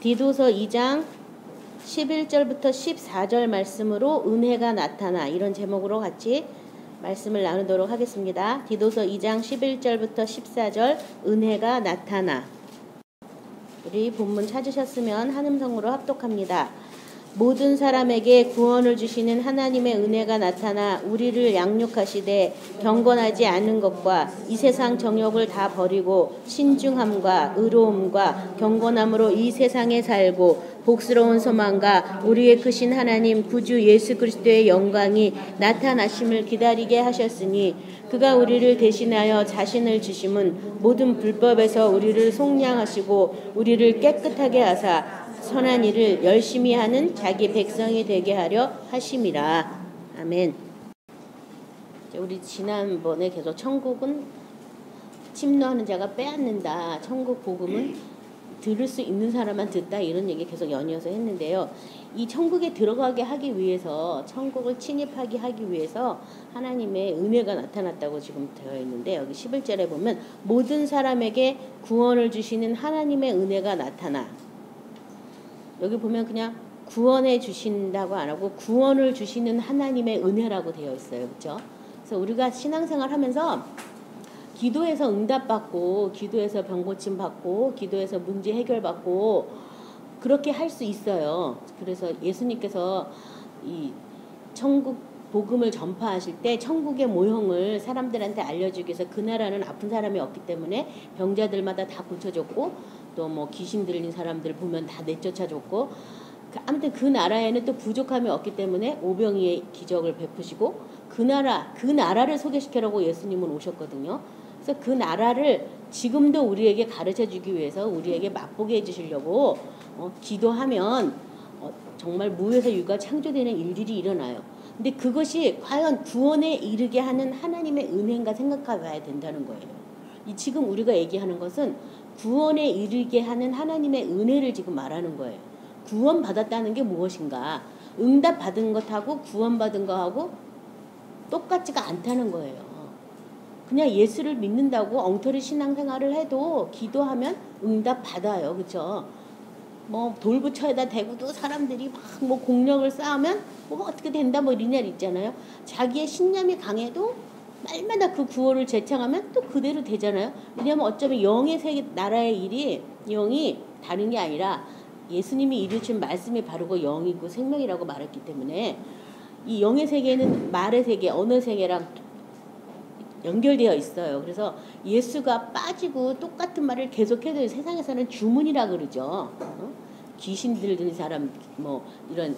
디도서 2장 11절부터 14절 말씀으로 은혜가 나타나, 이런 제목으로 같이 말씀을 나누도록 하겠습니다. 디도서 2장 11절부터 14절 은혜가 나타나. 우리 본문 찾으셨으면 한음성으로 합독합니다. 모든 사람에게 구원을 주시는 하나님의 은혜가 나타나 우리를 양육하시되 경건하지 않은 것과 이 세상 정욕을 다 버리고 신중함과 의로움과 경건함으로 이 세상에 살고 복스러운 소망과 우리의 크신 하나님 구주 예수 그리스도의 영광이 나타나심을 기다리게 하셨으니 그가 우리를 대신하여 자신을 주심은 모든 불법에서 우리를 속량하시고 우리를 깨끗하게 하사 선한 일을 열심히 하는 자기 백성이 되게 하려 하심이라. 아멘. 우리 지난번에 계속 천국은 침노하는 자가 빼앗는다, 천국 복음은 들을 수 있는 사람만 듣다, 이런 얘기 계속 연이어서 했는데요. 이 천국에 들어가게 하기 위해서, 천국을 침입하게 하기 위해서 하나님의 은혜가 나타났다고 지금 되어 있는데, 여기 11절에 보면 모든 사람에게 구원을 주시는 하나님의 은혜가 나타나. 여기 보면 그냥 구원해 주신다고 안 하고 구원을 주시는 하나님의 은혜라고 되어 있어요. 그렇죠? 그래서 우리가 신앙생활 하면서 기도해서 응답받고, 기도해서 병고침 받고, 기도해서 문제 해결받고, 그렇게 할 수 있어요. 그래서 예수님께서 이 천국 복음을 전파하실 때 천국의 모형을 사람들한테 알려주기 위해서, 그 나라는 아픈 사람이 없기 때문에 병자들마다 다 고쳐줬고, 또 뭐 귀신 들린 사람들 보면 다 내쫓아줬고, 아무튼 그 나라에는 또 부족함이 없기 때문에 오병이의 기적을 베푸시고, 그 나라를 소개시키라고 예수님은 오셨거든요. 그래서 그 나라를 지금도 우리에게 가르쳐 주기 위해서, 우리에게 맛보게 해주시려고 기도하면 정말 무에서 유가 창조되는 일들이 일어나요. 근데 그것이 과연 구원에 이르게 하는 하나님의 은혜인가 생각해 봐야 된다는 거예요. 지금 우리가 얘기하는 것은 구원에 이르게 하는 하나님의 은혜를 지금 말하는 거예요. 구원 받았다는 게 무엇인가? 응답 받은 것하고 구원 받은 거하고 똑같지가 않다는 거예요. 그냥 예수를 믿는다고 엉터리 신앙생활을 해도 기도하면 응답 받아요. 그렇죠? 뭐 돌부처에다 대고도 사람들이 막 뭐 공력을 쌓으면 뭐 어떻게 된다 뭐 이런 말 있잖아요. 자기의 신념이 강해도 날마다 그 구호를 제창하면 또 그대로 되잖아요. 왜냐하면 어쩌면 영의 세계 나라의 일이, 영이 다른 게 아니라 예수님이 이루신 말씀이 바르고 영이고 생명이라고 말했기 때문에, 이 영의 세계는 말의 세계, 언어 세계랑 연결되어 있어요. 그래서 예수가 빠지고 똑같은 말을 계속해도 세상에서는 주문이라 그러죠. 귀신 들린 사람, 뭐 이런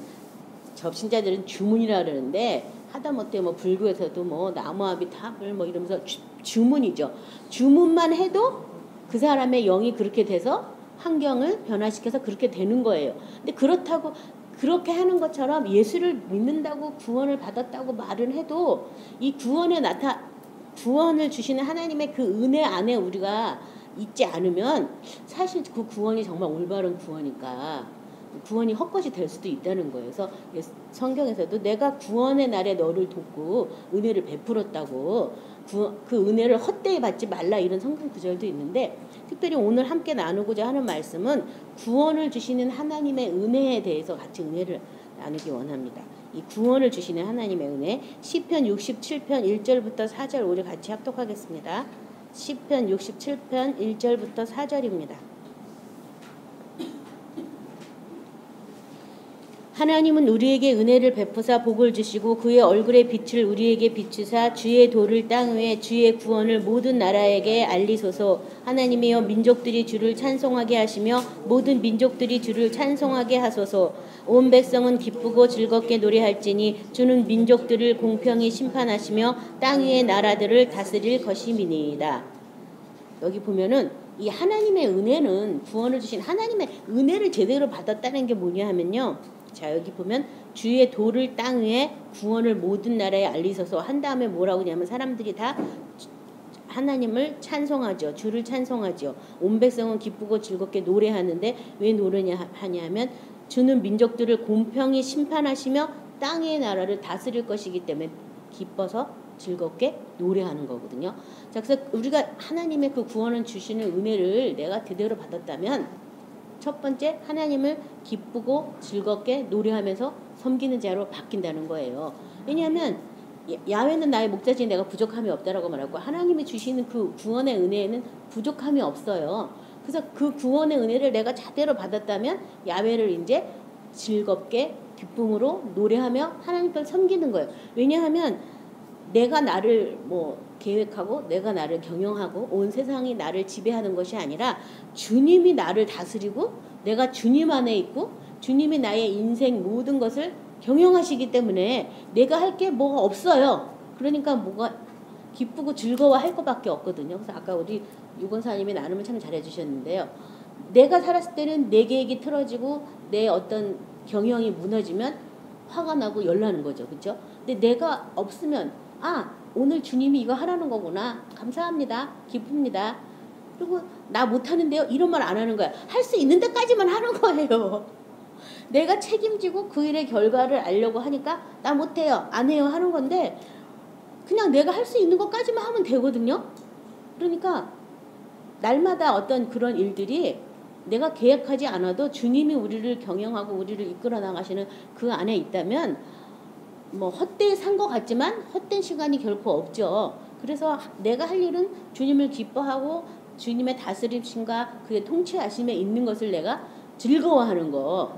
접신자들은 주문이라 그러는데, 하다못해 뭐 불교에서도 뭐 나무아비 탑을 뭐 이러면서 주문이죠. 주문만 해도 그 사람의 영이 그렇게 돼서 환경을 변화시켜서 그렇게 되는 거예요. 근데 그렇다고 그렇게 하는 것처럼 예수를 믿는다고 구원을 받았다고 말은 해도, 이 구원을 주시는 하나님의 그 은혜 안에 우리가 있지 않으면 사실 그 구원이 정말 올바른 구원이니까 구원이 헛것이 될 수도 있다는 거예요. 그래서 성경에서도 내가 구원의 날에 너를 돕고 은혜를 베풀었다고, 그 은혜를 헛되이 받지 말라, 이런 성경 구절도 있는데, 특별히 오늘 함께 나누고자 하는 말씀은 구원을 주시는 하나님의 은혜에 대해서 같이 은혜를 나누기 원합니다. 이 구원을 주시는 하나님의 은혜, 시편 67편 1절부터 4절 우리 같이 합독하겠습니다. 시편 67편 1절부터 4절입니다. 하나님은 우리에게 은혜를 베푸사 복을 주시고 그의 얼굴의 빛을 우리에게 비추사 주의 도를 땅 위에 주의 구원을 모든 나라에게 알리소서. 하나님이여 민족들이 주를 찬송하게 하시며 모든 민족들이 주를 찬송하게 하소서. 온 백성은 기쁘고 즐겁게 노래할지니 주는 민족들을 공평히 심판하시며 땅 위의 나라들을 다스릴 것임이니이다. 여기 보면은 이 하나님의 은혜는, 구원을 주신 하나님의 은혜를 제대로 받았다는 게 뭐냐 하면요, 자 여기 보면 주의 도를 땅 위에 구원을 모든 나라에 알리소서 한 다음에 뭐라고 하냐면, 사람들이 다 하나님을 찬송하죠. 주를 찬송하죠. 온 백성은 기쁘고 즐겁게 노래하는데 왜 노래냐 하냐면, 주는 민족들을 공평히 심판하시며 땅의 나라를 다스릴 것이기 때문에 기뻐서 즐겁게 노래하는 거거든요. 자, 그래서 우리가 하나님의 그 구원을 주시는 은혜를 내가 제대로 받았다면 첫 번째, 하나님을 기쁘고 즐겁게 노래하면서 섬기는 자로 바뀐다는 거예요. 왜냐하면 야훼는 나의 목자지 내가 부족함이 없다라고 말하고 하나님이 주시는 그 구원의 은혜에는 부족함이 없어요. 그래서 그 구원의 은혜를 내가 제대로 받았다면 야훼를 이제 즐겁게 기쁨으로 노래하며 하나님을 섬기는 거예요. 왜냐하면 내가 나를 계획하고 내가 나를 경영하고 온 세상이 나를 지배하는 것이 아니라 주님이 나를 다스리고 내가 주님 안에 있고 주님이 나의 인생 모든 것을 경영하시기 때문에 내가 할 게 뭐가 없어요. 그러니까 뭐가 기쁘고 즐거워할 것밖에 없거든요. 그래서 아까 우리 유건사님이 나눔을 참 잘해주셨는데요. 내가 살았을 때는 내 계획이 틀어지고 내 어떤 경영이 무너지면 화가 나고 열나는 거죠. 그렇죠? 근데 내가 없으면 오늘 주님이 이거 하라는 거구나. 감사합니다. 기쁩니다. 그리고 나 못하는데요. 이런 말 안 하는 거야. 할 수 있는 데까지만 하는 거예요. 내가 책임지고 그 일의 결과를 알려고 하니까 나 못해요. 안 해요. 하는 건데 그냥 내가 할 수 있는 것까지만 하면 되거든요. 그러니까 날마다 어떤 그런 일들이 내가 계획하지 않아도 주님이 우리를 경영하고 우리를 이끌어 나가시는 그 안에 있다면 헛되이 산 것 같지만 헛된 시간이 결코 없죠. 그래서 내가 할 일은 주님을 기뻐하고 주님의 다스림심과 그의 통치하심에 있는 것을 내가 즐거워하는 거.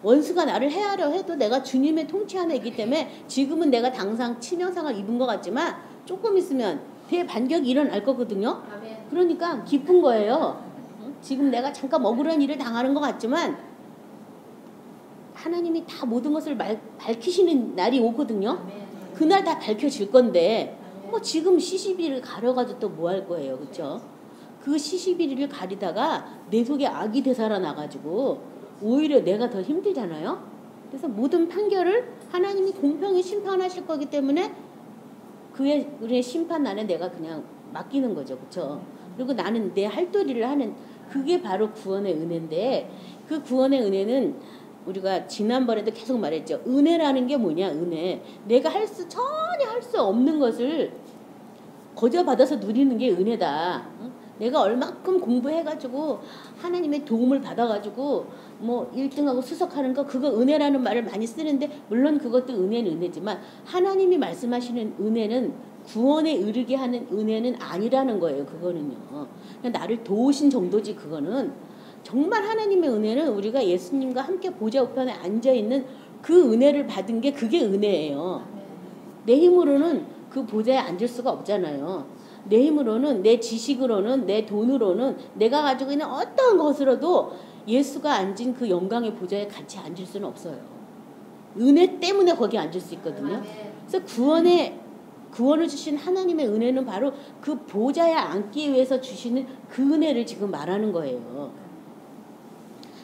원수가 나를 해하려 해도 내가 주님의 통치 안에 있기 때문에 지금은 내가 당상 치명상을 입은 것 같지만 조금 있으면 대반격이 일어날 거거든요. 그러니까 기쁜 거예요. 지금 내가 잠깐 억울한 일을 당하는 것 같지만 하나님이 다 모든 것을 밝히시는 날이 오거든요. 그날 다 밝혀질 건데 지금 시시비를 가려가지고 또 뭐 할 거예요. 그렇죠? 그 시시비를 가리다가 내 속에 악이 되살아나가지고 오히려 내가 더 힘들잖아요. 그래서 모든 판결을 하나님이 공평히 심판하실 거기 때문에 그의 심판날에 내가 그냥 맡기는 거죠. 그렇죠? 그리고 나는 내 할도리를 하는 그게 바로 구원의 은혜인데 그 구원의 은혜는 우리가 지난번에도 계속 말했죠. 은혜라는 게 뭐냐? 은혜. 내가 전혀 할 수 없는 것을 거저 받아서 누리는 게 은혜다. 내가 얼마큼 공부해가지고 하나님의 도움을 받아가지고 1등하고 수석하는 거 그거 은혜라는 말을 많이 쓰는데 물론 그것도 은혜는 은혜지만 하나님이 말씀하시는 은혜는 구원에 이르게 하는 은혜는 아니라는 거예요. 그거는요. 그냥 나를 도우신 정도지 그거는. 정말 하나님의 은혜는 우리가 예수님과 함께 보좌 우편에 앉아있는 그 은혜를 받은 게 그게 은혜예요. 내 힘으로는 그 보좌에 앉을 수가 없잖아요. 내 힘으로는 내 지식으로는 내 돈으로는 내가 가지고 있는 어떤 것으로도 예수가 앉은 그 영광의 보좌에 같이 앉을 수는 없어요. 은혜 때문에 거기 앉을 수 있거든요. 그래서 구원을 주신 하나님의 은혜는 바로 그 보좌에 앉기 위해서 주시는 그 은혜를 지금 말하는 거예요.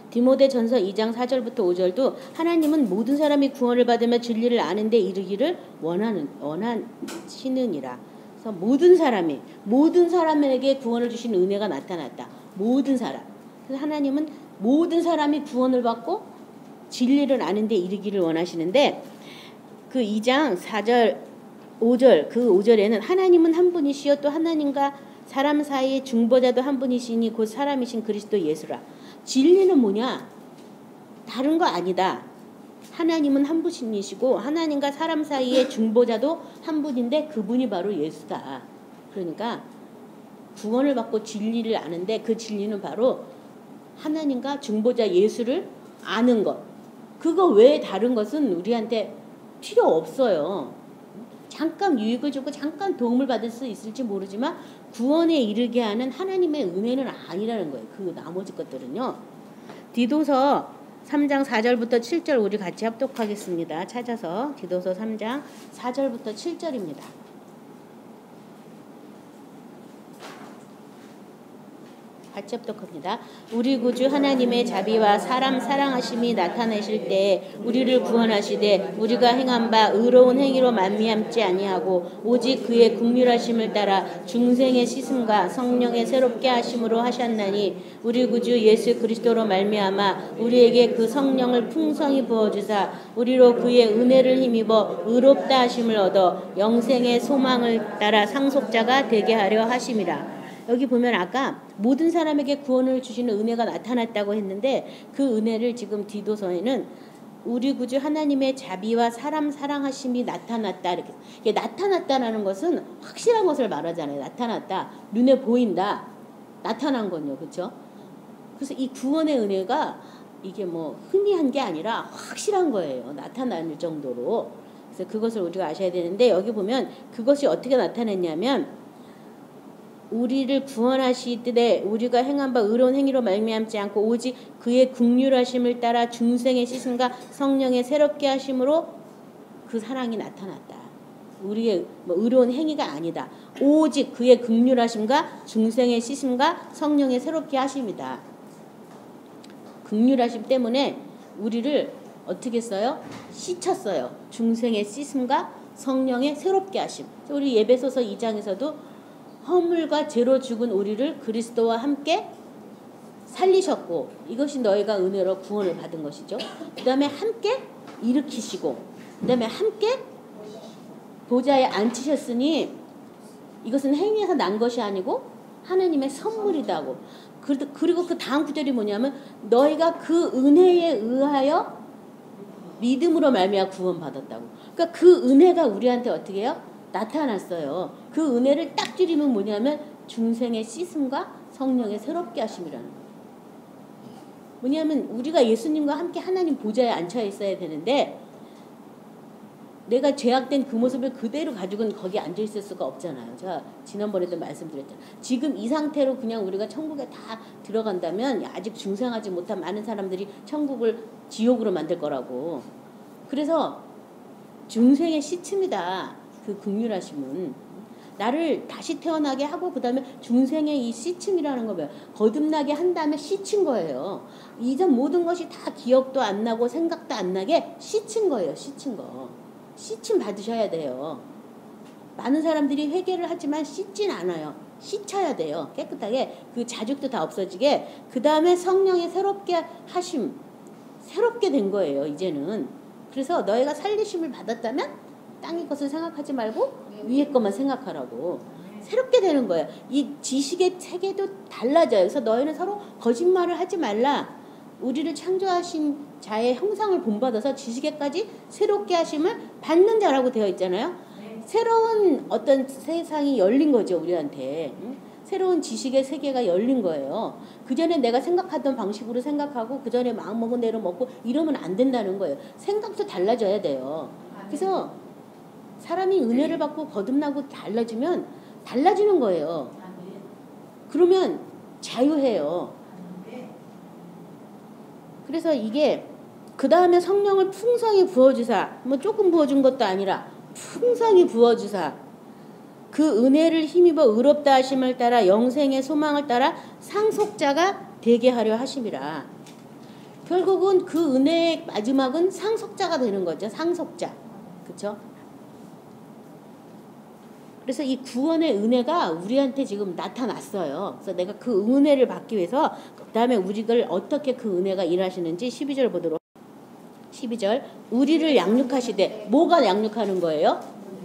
디모데전서 2장 4절부터 5절도 하나님은 모든 사람이 구원을 받으며 진리를 아는 데 이르기를 원하시느니라. 그래서 모든 사람에게 구원을 주신 은혜가 나타났다. 모든 사람. 그래서 하나님은 모든 사람이 구원을 받고 진리를 아는 데 이르기를 원하시는데 그 2장 4절 5절 그 5절에는 하나님은 한 분이시여 또 하나님과 사람 사이의 중보자도 한 분이시니 곧 사람이신 그리스도 예수라. 진리는 뭐냐? 다른 거 아니다. 하나님은 한 분이시고 하나님과 사람 사이의 중보자도 한 분인데 그분이 바로 예수다. 그러니까 구원을 받고 진리를 아는데 그 진리는 바로 하나님과 중보자 예수를 아는 것. 그거 외에 다른 것은 우리한테 필요 없어요. 잠깐 유익을 주고 잠깐 도움을 받을 수 있을지 모르지만 구원에 이르게 하는 하나님의 은혜는 아니라는 거예요. 그 나머지 것들은요. 디도서 3장 4절부터 7절 우리 같이 합독하겠습니다. 찾아서 디도서 3장 4절부터 7절입니다. 같이 합독합니다. 우리 구주 하나님의 자비와 사람 사랑하심이 나타내실 때에 우리를 구원하시되 우리가 행한 바 의로운 행위로 만미함지 아니하고 오직 그의 긍휼하심을 따라 중생의 씻음과 성령의 새롭게 하심으로 하셨나니 우리 구주 예수 그리스도로 말미암아 우리에게 그 성령을 풍성히 부어주사 우리로 그의 은혜를 힘입어 의롭다 하심을 얻어 영생의 소망을 따라 상속자가 되게 하려 하심이라. 여기 보면 아까 모든 사람에게 구원을 주시는 은혜가 나타났다고 했는데 그 은혜를 지금 디도서에는 우리 구주 하나님의 자비와 사람 사랑하심이 나타났다 이렇게. 이게 나타났다라는 것은 확실한 것을 말하잖아요. 나타났다, 눈에 보인다, 나타난 건요, 그렇죠? 그래서 이 구원의 은혜가 이게 뭐 흔히한 게 아니라 확실한 거예요. 나타날 정도로. 그래서 그것을 우리가 아셔야 되는데 여기 보면 그것이 어떻게 나타났냐면 우리를 구원하시되 우리가 행한 바 의로운 행위로 말미암지 않고 오직 그의 긍휼하심을 따라 중생의 씻음과 성령의 새롭게 하심으로 그 사랑이 나타났다. 우리의 뭐 의로운 행위가 아니다. 오직 그의 긍휼하심과 중생의 씻음과 성령의 새롭게 하심이다. 긍휼하심 때문에 우리를 어떻게 써요? 씻었어요. 중생의 씻음과 성령의 새롭게 하심. 우리 에베소서 2장에서도 허물과 죄로 죽은 우리를 그리스도와 함께 살리셨고 이것이 너희가 은혜로 구원을 받은 것이죠. 그 다음에 함께 일으키시고 그 다음에 함께 보좌에 앉히셨으니 이것은 행위에서 난 것이 아니고 하나님의 선물이다고. 그리고 그 다음 구절이 뭐냐면 너희가 그 은혜에 의하여 믿음으로 말미암아 구원받았다고. 그러니까 그 은혜가 우리한테 어떻게 해요? 나타났어요. 그 은혜를 딱 줄이면 뭐냐면 중생의 씻음과 성령의 새롭게 하심이라는 거예요. 뭐냐면 우리가 예수님과 함께 하나님 보좌에 앉혀 있어야 되는데 내가 죄악된 그 모습을 그대로 가지고는 거기 앉아 있을 수가 없잖아요. 제가 지난번에도 말씀드렸잖아요. 지금 이 상태로 그냥 우리가 천국에 다 들어간다면 아직 중생하지 못한 많은 사람들이 천국을 지옥으로 만들 거라고. 그래서 중생의 씻음이다. 그 긍휼하심은 나를 다시 태어나게 하고 그 다음에 중생의 이 씻음이라는 거 뭐예요? 거듭나게 한 다음에 씻은 거예요. 이전 모든 것이 다 기억도 안 나고 생각도 안 나게 씻은 거예요. 씻은 거. 씻임 받으셔야 돼요. 많은 사람들이 회개를 하지만 씻진 않아요. 씻어야 돼요. 깨끗하게 그 자죽도 다 없어지게. 그 다음에 성령의 새롭게 하심, 새롭게 된 거예요. 이제는. 그래서 너희가 살리심을 받았다면 땅의 것을 생각하지 말고 위의 것만 생각하라고. 새롭게 되는 거예요. 이 지식의 세계도 달라져요. 그래서 너희는 서로 거짓말을 하지 말라. 우리를 창조하신 자의 형상을 본받아서 지식에까지 새롭게 하심을 받는 자라고 되어 있잖아요. 새로운 어떤 세상이 열린 거죠. 우리한테. 새로운 지식의 세계가 열린 거예요. 그전에 내가 생각하던 방식으로 생각하고 그전에 마음먹은 대로 먹고 이러면 안 된다는 거예요. 생각도 달라져야 돼요. 그래서 사람이 은혜를 받고 거듭나고 달라지면 달라지는 거예요. 그러면 자유해요. 그래서 이게 그 다음에 성령을 풍성히 부어주사, 뭐 조금 부어준 것도 아니라 풍성히 부어주사 그 은혜를 힘입어 의롭다 하심을 따라 영생의 소망을 따라 상속자가 되게 하려 하심이라. 결국은 그 은혜의 마지막은 상속자가 되는 거죠. 상속자. 그렇죠? 그래서 이 구원의 은혜가 우리한테 지금 나타났어요. 그래서 내가 그 은혜를 받기 위해서 그 다음에 우리를 어떻게 그 은혜가 일하시는지 12절 보도록. 12절 우리를 양육하시되 뭐가 양육하는 거예요?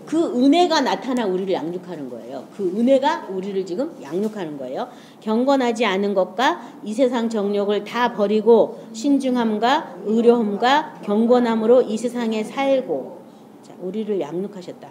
그 은혜가 나타나 우리를 양육하는 거예요. 그 은혜가 우리를 지금 양육하는 거예요. 경건하지 않은 것과 이 세상 정욕을 다 버리고 신중함과 의로움과 경건함으로 이 세상에 살고. 자, 우리를 양육하셨다.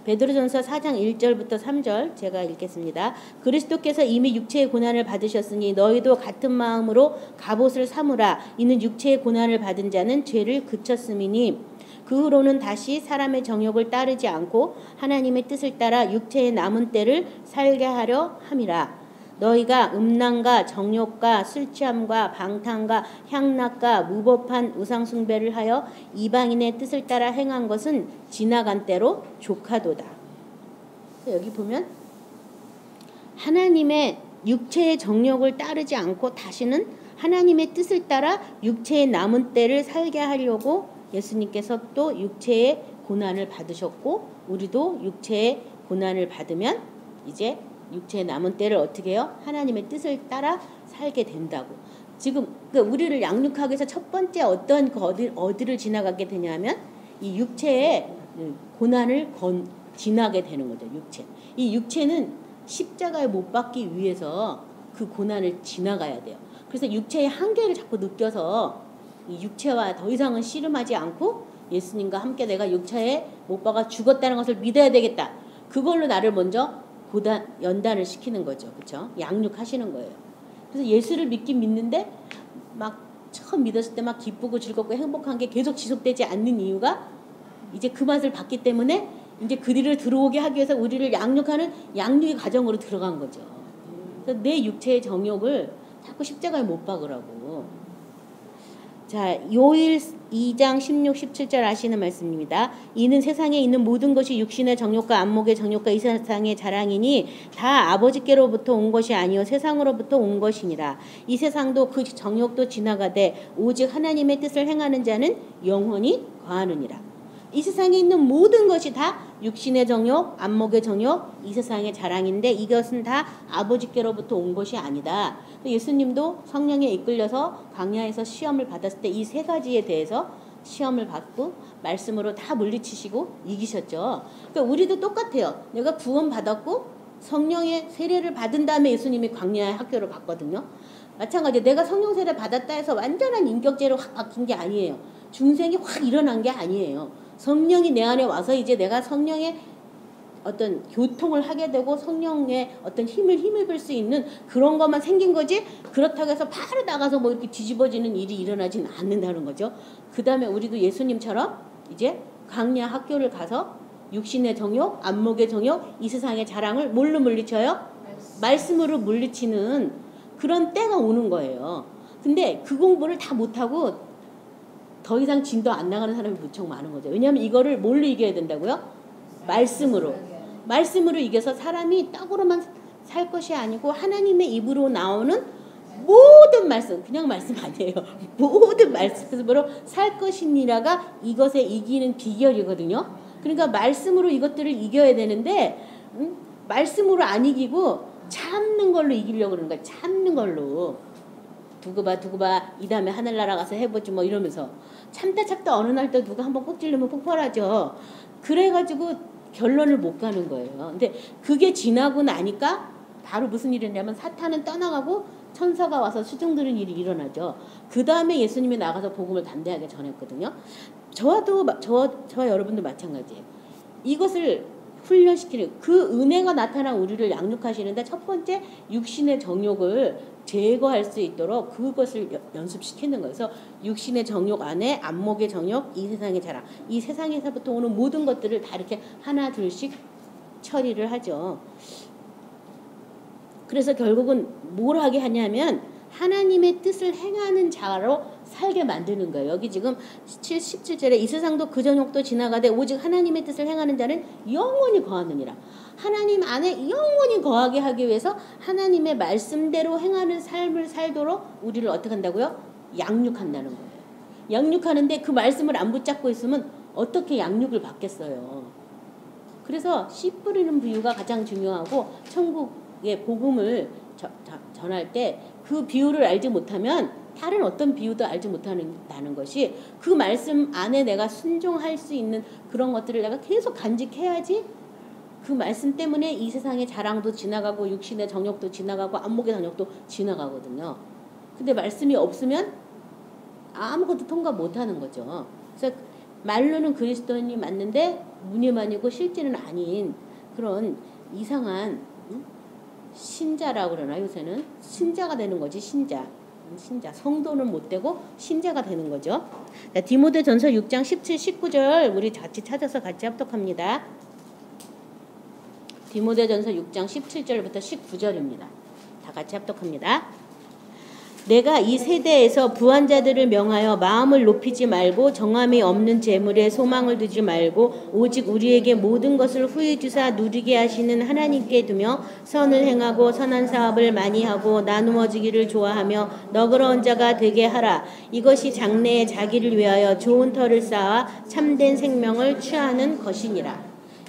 베드로전서 4장 1절부터 3절 제가 읽겠습니다. 그리스도께서 이미 육체의 고난을 받으셨으니 너희도 같은 마음으로 갑옷을 삼으라. 이는 육체의 고난을 받은 자는 죄를 그쳤음이니 그 후로는 다시 사람의 정욕을 따르지 않고 하나님의 뜻을 따라 육체의 남은 때를 살게 하려 함이라. 너희가 음란과 정욕과 술 취함과 방탕과 향락과 무법한 우상 숭배를 하여 이방인의 뜻을 따라 행한 것은 지나간 때로 족하도다. 여기 보면 하나님의 육체의 정욕을 따르지 않고 다시는 하나님의 뜻을 따라 육체의 남은 때를 살게 하려고 예수님께서 또 육체의 고난을 받으셨고 우리도 육체의 고난을 받으면 이제 육체의 남은 때를 어떻게 해요? 하나님의 뜻을 따라 살게 된다고. 지금 우리를 양육하기 위해서 첫 번째 어떤 어디를 지나가게 되냐면 이 육체의 고난을 지나게 되는 거죠. 육체. 이 육체는 십자가에 못 박기 위해서 그 고난을 지나가야 돼요. 그래서 육체의 한계를 자꾸 느껴서 이 육체와 더 이상은 씨름하지 않고 예수님과 함께 내가 육체에 못 박아 죽었다는 것을 믿어야 되겠다. 그걸로 나를 먼저 연단을 시키는 거죠. 그렇죠? 양육하시는 거예요. 그래서 예수를 믿긴 믿는데 막 처음 믿었을 때 막 기쁘고 즐겁고 행복한 게 계속 지속되지 않는 이유가 이제 그 맛을 봤기 때문에 이제 그들을 들어오게 하기 위해서 우리를 양육하는 양육의 과정으로 들어간 거죠. 그래서 내 육체의 정욕을 자꾸 십자가에 못 박으라고. 자, 요일 2장 16, 17절 아시는 말씀입니다. 이는 세상에 있는 모든 것이 육신의 정욕과 안목의 정욕과 이 세상의 자랑이니 다 아버지께로부터 온 것이 아니요 세상으로부터 온 것이니라. 이 세상도 그 정욕도 지나가되 오직 하나님의 뜻을 행하는 자는 영원히 거하느니라. 이 세상에 있는 모든 것이 다 육신의 정욕, 안목의 정욕, 이 세상의 자랑인데 이것은 다 아버지께로부터 온 것이 아니다. 예수님도 성령에 이끌려서 광야에서 시험을 받았을 때 이 세 가지에 대해서 시험을 받고 말씀으로 다 물리치시고 이기셨죠. 그러니까 우리도 똑같아요. 내가 구원 받았고 성령의 세례를 받은 다음에 예수님이 광야의 학교를 갔거든요. 마찬가지로 내가 성령 세례 받았다 해서 완전한 인격제로 확 바뀐 게 아니에요. 중생이 확 일어난 게 아니에요. 성령이 내 안에 와서 이제 내가 성령의 어떤 교통을 하게 되고 성령의 어떤 힘입을 수 있는 그런 것만 생긴 거지, 그렇다고 해서 바로 나가서 뭐 이렇게 뒤집어지는 일이 일어나진 않는다는 거죠. 그 다음에 우리도 예수님처럼 이제 광야 학교를 가서 육신의 정욕, 안목의 정욕, 이 세상의 자랑을 뭘로 물리쳐요? 말씀으로 물리치는 그런 때가 오는 거예요. 근데 그 공부를 다 못하고 더 이상 진도 안 나가는 사람이 무척 많은 거죠. 왜냐하면 이거를 뭘로 이겨야 된다고요? 말씀으로. 말씀으로 이겨서 사람이 떡으로만 살 것이 아니고 하나님의 입으로 나오는 모든 말씀, 그냥 말씀 아니에요. 모든 말씀으로 살 것이니라가 이것에 이기는 비결이거든요. 그러니까 말씀으로 이것들을 이겨야 되는데 말씀으로 안 이기고 참는 걸로 이기려고 그러는 거야. 참는 걸로. 두고 봐 이 다음에 하늘 날아가서 해보지 뭐 이러면서 참다 어느 날 또 누가 한번 꼭 찔르면 폭발하죠. 그래가지고 결론을 못 가는 거예요. 근데 그게 지나고 나니까 바로 무슨 일이 있냐면 사탄은 떠나가고 천사가 와서 수중드는 일이 일어나죠. 그 다음에 예수님이 나가서 복음을 담대하게 전했거든요. 저와 여러분도 마찬가지예요. 이것을 훈련시키는 그 은혜가 나타난 우리를 양육하시는데 첫 번째 육신의 정욕을 제거할 수 있도록 그것을 연습시키는 거예요. 그래서 육신의 정욕 안에 안목의 정욕, 이 세상의 자랑, 이 세상에서부터 오는 모든 것들을 다 이렇게 하나 둘씩 처리를 하죠. 그래서 결국은 뭘 하게 하냐면 하나님의 뜻을 행하는 자로 살게 만드는 거예요. 여기 지금 17절에 이 세상도 그 정욕도 지나가되 오직 하나님의 뜻을 행하는 자는 영원히 거하느니라. 하나님 안에 영원히 거하게 하기 위해서 하나님의 말씀대로 행하는 삶을 살도록 우리를 어떻게 한다고요? 양육한다는 거예요. 양육하는데 그 말씀을 안 붙잡고 있으면 어떻게 양육을 받겠어요. 그래서 씨 뿌리는 비유가 가장 중요하고 천국의 복음을 전할 때 그 비유를 알지 못하면 다른 어떤 비유도 알지 못한다는 것이 그 말씀 안에 내가 순종할 수 있는 그런 것들을 내가 계속 간직해야지 그 말씀 때문에 이 세상의 자랑도 지나가고 육신의 정욕도 지나가고 안목의 정욕도 지나가거든요. 근데 말씀이 없으면 아무것도 통과 못하는 거죠. 그래서 말로는 그리스도인이 맞는데 무늬만이고 실제는 아닌 그런 이상한 신자라고 그러나 요새는 신자가 되는 거지. 신자 성도는 못 되고 신자가 되는 거죠. 자, 디모데전서 6장 17, 19절 우리 같이 찾아서 같이 합독합니다. 디모데전서 6장 17절부터 19절입니다. 다 같이 합독합니다. 내가 이 세대에서 부한 자들을 명하여 마음을 높이지 말고 정함이 없는 재물에 소망을 두지 말고 오직 우리에게 모든 것을 후히 주사 누리게 하시는 하나님께 두며 선을 행하고 선한 사업을 많이 하고 나누어지기를 좋아하며 너그러운 자가 되게 하라. 이것이 장래에 자기를 위하여 좋은 터를 쌓아 참된 생명을 취하는 것이니라.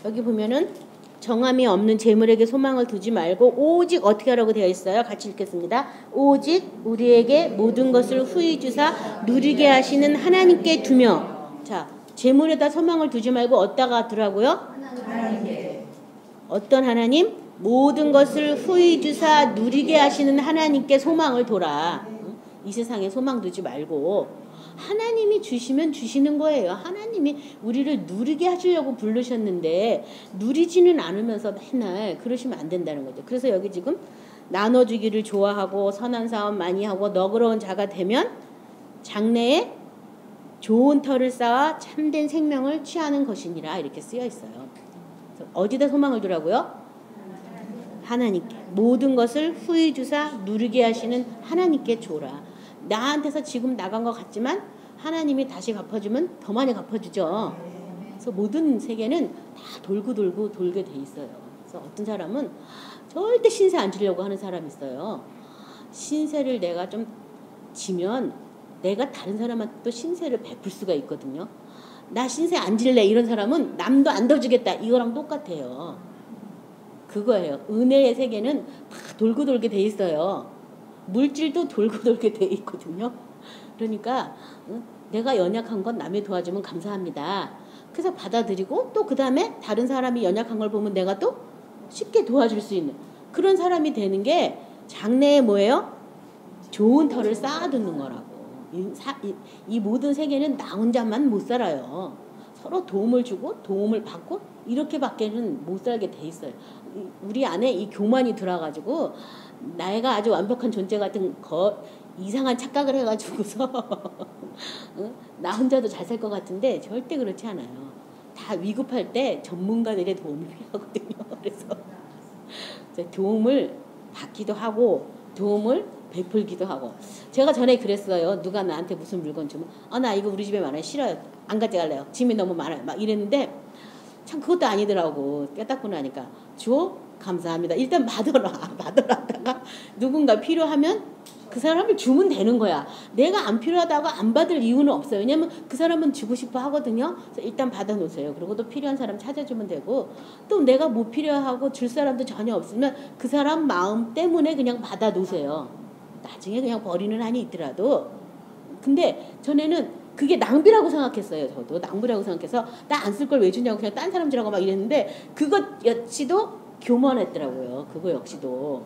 여기 보면은 정함이 없는 재물에게 소망을 두지 말고 오직 어떻게 하라고 되어 있어요? 같이 읽겠습니다. 오직 우리에게 모든 것을 후히 주사 누리게 하시는 하나님께 두며. 자, 재물에다 소망을 두지 말고 어디다가 두라고요? 하나님께. 어떤 하나님? 모든 것을 후히 주사 누리게 하시는 하나님께 소망을 둬라. 이 세상에 소망 두지 말고 하나님이 주시면 주시는 거예요. 하나님이 우리를 누리게 하시려고 부르셨는데 누리지는 않으면서 맨날 그러시면 안 된다는 거죠. 그래서 여기 지금 나눠주기를 좋아하고 선한 사업 많이 하고 너그러운 자가 되면 장래에 좋은 터를 쌓아 참된 생명을 취하는 것이니라 이렇게 쓰여 있어요. 어디다 소망을 두라고요? 하나님께. 모든 것을 후히 주사 누리게 하시는 하나님께 줘라. 나한테서 지금 나간 것 같지만 하나님이 다시 갚아주면 더 많이 갚아주죠. 그래서 모든 세계는 다 돌고 돌게 돼 있어요. 그래서 어떤 사람은 절대 신세 안 지려고 하는 사람이 있어요. 신세를 내가 좀 지면 내가 다른 사람한테 또 신세를 베풀 수가 있거든요. 나 신세 안 질래 이런 사람은 남도 안 더 주겠다 이거랑 똑같아요. 그거예요. 은혜의 세계는 다 돌고 돌게 돼 있어요. 물질도 돌고 돌게 돼 있거든요. 그러니까 내가 연약한 건 남이 도와주면 감사합니다. 그래서 받아들이고 또 그 다음에 다른 사람이 연약한 걸 보면 내가 또 쉽게 도와줄 수 있는 그런 사람이 되는 게 장래에 뭐예요? 좋은 터를 쌓아두는 거라고. 이 모든 세계는 나 혼자만 못 살아요. 서로 도움을 주고 도움을 받고 이렇게밖에는 못 살게 돼 있어요. 우리 안에 이 교만이 들어가지고 내가 아주 완벽한 존재 같은 이상한 착각을 해가지고서 나 혼자도 잘 살 것 같은데 절대 그렇지 않아요. 다 위급할 때 전문가들의 도움이 필요하거든요. 그래서 도움을 받기도 하고 도움을 베풀기도 하고. 제가 전에 그랬어요. 누가 나한테 무슨 물건 주면 나 이거 우리 집에 많아요. 싫어요. 안 가져갈래요. 짐이 너무 많아요. 막 이랬는데 참 그것도 아니더라고. 깨닫고 나니까 줘? 감사합니다. 일단 받으라다가 누군가 필요하면 그 사람을 주면 되는 거야. 내가 안 필요하다고 안 받을 이유는 없어요. 왜냐면 그 사람은 주고 싶어 하거든요. 그래서 일단 받아놓으세요. 그리고 또 필요한 사람 찾아주면 되고 또 내가 못 필요하고 줄 사람도 전혀 없으면 그 사람 마음 때문에 그냥 받아놓으세요. 나중에 그냥 버리는 한이 있더라도. 근데 전에는 그게 낭비라고 생각했어요. 저도 낭비라고 생각해서 나 안 쓸 걸 왜 주냐고 그냥 딴 사람 주라고 막 이랬는데 그것 역시도 교만했더라고요. 그거 역시도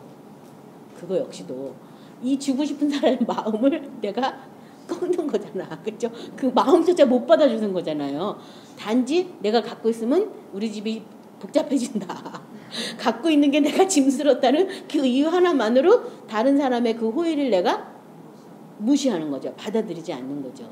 이 주고 싶은 사람의 마음을 내가 꺾는 거잖아. 그렇죠? 그 마음조차 못 받아주는 거잖아요. 단지 내가 갖고 있으면 우리 집이 복잡해진다. 갖고 있는 게 내가 짐스럽다는 그 이유 하나만으로 다른 사람의 그 호의를 내가 무시하는 거죠. 받아들이지 않는 거죠.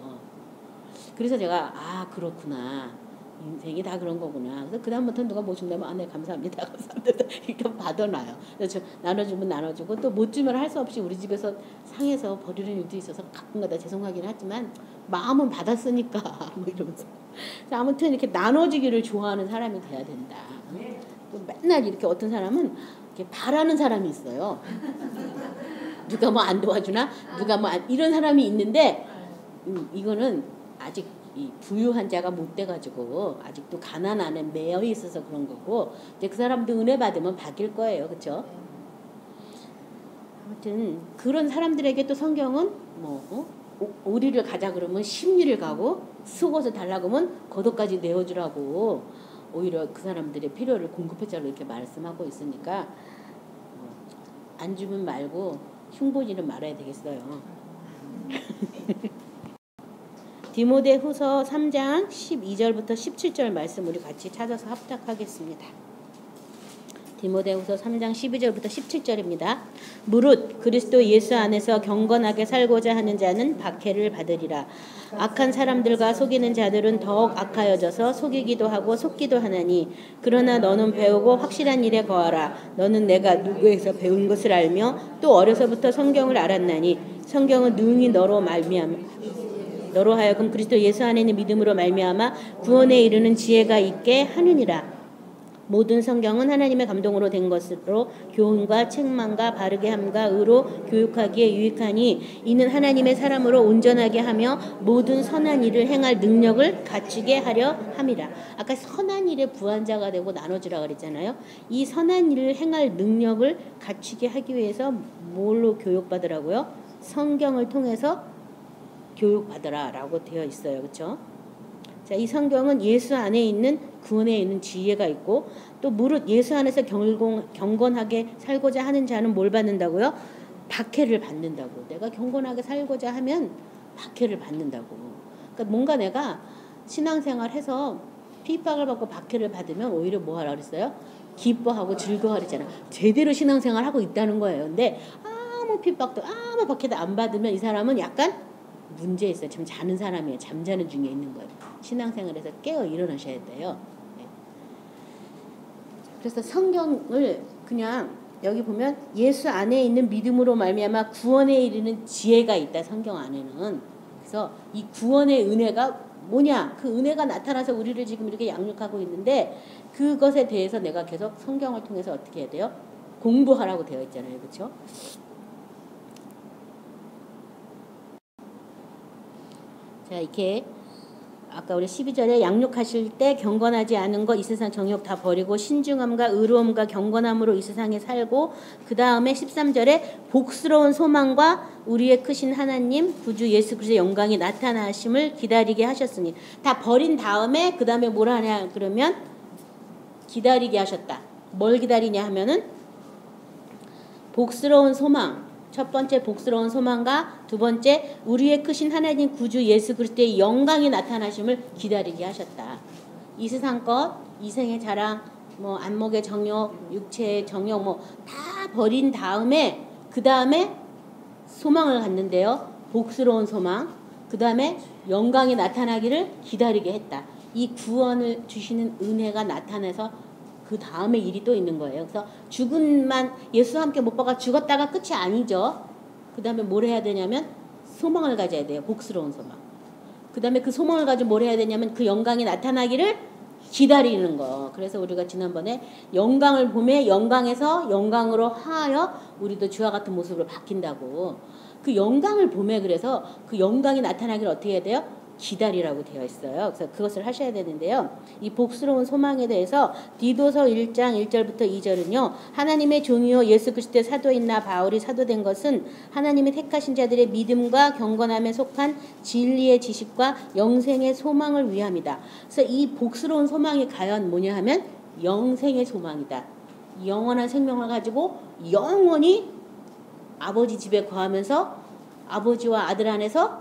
그래서 제가 그렇구나. 인생이 다 그런 거구나. 그래서 그 다음부터 누가 뭐 준다면 네 감사합니다. 감사합니다. 일단 받아놔요. 그래서 나눠주면 나눠주고 또 못 주면 할 수 없이 우리 집에서 상해서 버리는 일도 있어서 가끔가다 죄송하긴 하지만 마음은 받았으니까 뭐 이러면서. 아무튼 이렇게 나눠주기를 좋아하는 사람이 돼야 된다. 또 맨날 이렇게 어떤 사람은 이렇게 바라는 사람이 있어요. 누가 뭐 안 도와주나? 누가 뭐 이런 사람이 있는데 이거는 아직 이 부유한 자가 못 돼가지고 아직도 가난 안에 매여 있어서 그런 거고 이제 그 사람도 은혜 받으면 바뀔 거예요. 그렇죠? 아무튼 그런 사람들에게 또 성경은 오리를 가자 그러면 십리를 가고 속옷을 달라고 하면 겉옷까지 내어주라고 오히려 그 사람들의 필요를 공급해주라고 이렇게 말씀하고 있으니까 안 주면 말고 흉보지는 말아야 되겠어요. 디모데후서 3장 12절부터 17절 말씀 우리 같이 찾아서 합작하겠습니다. 디모데후서 3장 12절부터 17절입니다. 무릇 그리스도 예수 안에서 경건하게 살고자 하는 자는 박해를 받으리라. 악한 사람들과 속이는 자들은 더욱 악하여져서 속이기도 하고 속기도 하나니 그러나 너는 배우고 확실한 일에 거하라. 너는 내가 누구에서 배운 것을 알며 또 어려서부터 성경을 알았나니 성경은 능히 너로 하여금 그리스도 예수 안에 있는 믿음으로 말미암아 구원에 이르는 지혜가 있게 하느니라. 모든 성경은 하나님의 감동으로 된 것으로 교훈과 책망과 바르게 함과 의로 교육하기에 유익하니 이는 하나님의 사람으로 온전하게 하며 모든 선한 일을 행할 능력을 갖추게 하려 함이라. 아까 선한 일에 부한자가 되고 나눠주라 그랬잖아요. 이 선한 일을 행할 능력을 갖추게 하기 위해서 뭘로 교육받으라고요? 성경을 통해서 교육받으라 라고 되어 있어요. 그렇죠? 자, 이 성경은 예수 안에 있는 구원에 있는 지혜가 있고 또 무릇 예수 안에서 경건하게 살고자 하는 자는 뭘 받는다고요? 박해를 받는다고. 내가 경건하게 살고자 하면 박해를 받는다고. 그러니까 뭔가 내가 신앙생활해서 핍박을 받고 박해를 받으면 오히려 뭐 하라 그랬어요? 기뻐하고 즐거워하랬잖아. 제대로 신앙생활하고 있다는 거예요. 근데 아무 핍박도 아무 박해도 안 받으면 이 사람은 약간 문제 있어요. 참 자는 사람이에요. 잠자는 중에 있는 거예요. 신앙생활에서 깨어 일어나셔야 돼요. 네. 그래서 성경을 그냥 여기 보면 예수 안에 있는 믿음으로 말미암아 구원에 이르는 지혜가 있다. 성경 안에는. 그래서 이 구원의 은혜가 뭐냐? 그 은혜가 나타나서 우리를 지금 이렇게 양육하고 있는데 그것에 대해서 내가 계속 성경을 통해서 어떻게 해야 돼요? 공부하라고 되어 있잖아요. 그렇죠? 자, 이렇게 아까 우리 12절에 양육하실 때 경건하지 않은 것 이 세상 정욕 다 버리고 신중함과 의로움과 경건함으로 이 세상에 살고 그 다음에 13절에 복스러운 소망과 우리의 크신 하나님 구주 예수 그리스도의 영광이 나타나심을 기다리게 하셨으니 다 버린 다음에 그 다음에 뭘 하냐 그러면 기다리게 하셨다. 뭘 기다리냐 하면은 복스러운 소망 첫 번째 복스러운 소망과 두 번째 우리의 크신 하나님 구주 예수 그리스도의 영광이 나타나심을 기다리게 하셨다. 이 세상 것, 이생의 자랑, 뭐 안목의 정욕, 육체의 정욕 뭐 다 버린 다음에 그 다음에 소망을 갖는데요. 복스러운 소망, 그 다음에 영광이 나타나기를 기다리게 했다. 이 구원을 주시는 은혜가 나타나서 그 다음에 일이 또 있는 거예요. 그래서 죽음만 예수와 함께 못 박아 죽었다가 끝이 아니죠. 그 다음에 뭘 해야 되냐면 소망을 가져야 돼요. 복스러운 소망. 그 다음에 그 소망을 가지고 뭘 해야 되냐면 그 영광이 나타나기를 기다리는 거. 그래서 우리가 지난번에 영광을 보매 영광에서 영광으로 하여 우리도 주와 같은 모습으로 바뀐다고. 그 영광을 보매 그래서 그 영광이 나타나기를 어떻게 해야 돼요? 기다리라고 되어 있어요. 그래서 그것을 하셔야 되는데요. 이 복스러운 소망에 대해서 디도서 1장 1절부터 2절은요. 하나님의 종이요 예수 그리스도의 사도인 나 바울이 사도된 것은 하나님의 택하신 자들의 믿음과 경건함에 속한 진리의 지식과 영생의 소망을 위함이다. 그래서 이 복스러운 소망이 과연 뭐냐 하면 영생의 소망이다. 영원한 생명을 가지고 영원히 아버지 집에 거하면서 아버지와 아들 안에서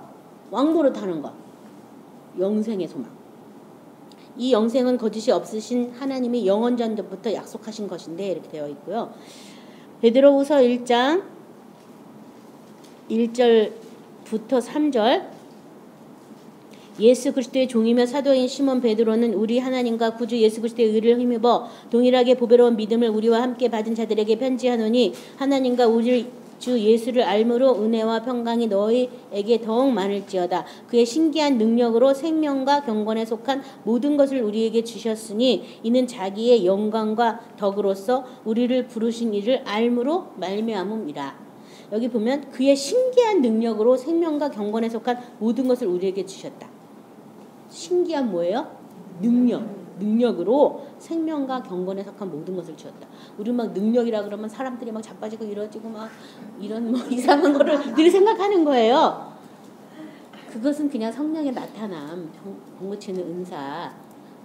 왕노릇 하는 것. 영생의 소망. 이 영생은 거짓이 없으신 하나님이 영원전부터 약속하신 것인데 이렇게 되어 있고요. 베드로후서 1장 1절부터 3절 예수 그리스도의 종이며 사도인 시몬 베드로는 우리 하나님과 구주 예수 그리스도의 의를 힘입어 동일하게 보배로운 믿음을 우리와 함께 받은 자들에게 편지하노니 하나님과 우리 주 예수를 알므로 은혜와 평강이 너희에게 더욱 많을지어다. 그의 신기한 능력으로 생명과 경건에 속한 모든 것을 우리에게 주셨으니 이는 자기의 영광과 덕으로서 우리를 부르신 이를 알므로 말미암음이라. 여기 보면 그의 신기한 능력으로 생명과 경건에 속한 모든 것을 우리에게 주셨다. 신기한 뭐예요? 능력으로 생명과 경건에 속한 모든 것을 주었다. 우리 막 능력이라 그러면 사람들이 막 자빠지고 이러지고 막 이런 뭐 이상한 거를 늘 생각하는 거예요. 그것은 그냥 성령의 나타남, 병 고치는 은사,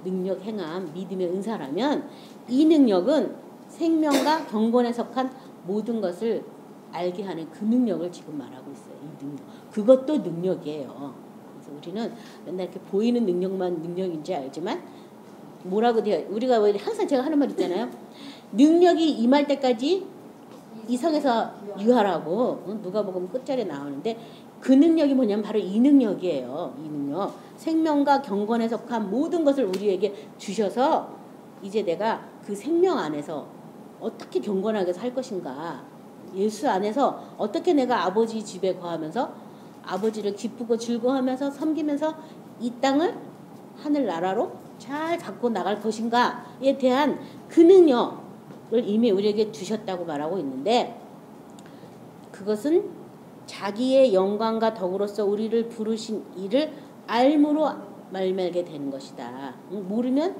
능력 행함, 믿음의 은사라면 이 능력은 생명과 경건에 속한 모든 것을 알게 하는 그 능력을 지금 말하고 있어요. 이 능력. 그것도 능력이에요. 그래서 우리는 맨날 이렇게 보이는 능력만 능력인지 알지만 뭐라고 돼요? 우리가 항상 제가 하는 말 있잖아요. 능력이 임할 때까지 이성에서 유하라고 누가 보면 끝절에 나오는데 그 능력이 뭐냐면 바로 이 능력이에요. 이 능력. 생명과 경건에 속한 모든 것을 우리에게 주셔서 이제 내가 그 생명 안에서 어떻게 경건하게 살 것인가. 예수 안에서 어떻게 내가 아버지 집에 거하면서 아버지를 기쁘고 즐거워하면서 섬기면서 이 땅을 하늘나라로 잘 갖고 나갈 것인가에 대한 그 능력을 이미 우리에게 주셨다고 말하고 있는데 그것은 자기의 영광과 덕으로서 우리를 부르신 이를 알므로 말미암게 되는 것이다. 모르면